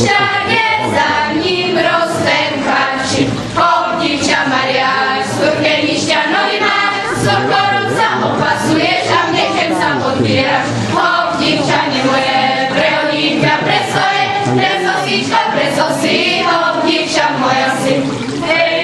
všade za ním roztenkači. Hop, divča Maria, skurkenišťa nový máš, sokorom sa opasuješ a mnechem sa podpieraš. Hop, divča nemoje, prehodíka pre svoje, presosíčka, presosi, hop, divča moja si. Hej,